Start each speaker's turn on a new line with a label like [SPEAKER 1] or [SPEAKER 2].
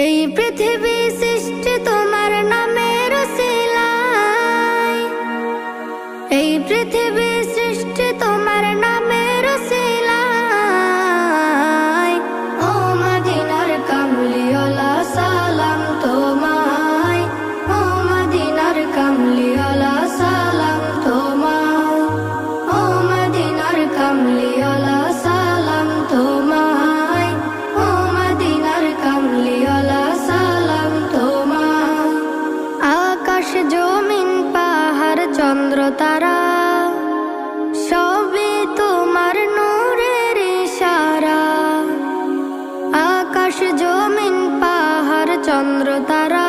[SPEAKER 1] এই পৃথিবী সৃষ্টি তোমার নামের উসিলায়, এই পৃথিবী সৃষ্টি তোমার নামের উসিলায়। ও মদিনার কামলিওয়ালা সালাম তোমায়, ও মদিনার কামলিওয়ালা সালাম তোমায়, ও মদিনার কামলিওয়ালা সালাম তোমায়, ও মদিনার কামলিওয়ালা সালাম তোমায়। আকাশ জমিন পাহাড় চন্দ্র তারা সবই তোমার নূরের ইশারা। আকাশ জমিন পাহাড় চন্দ্র তারা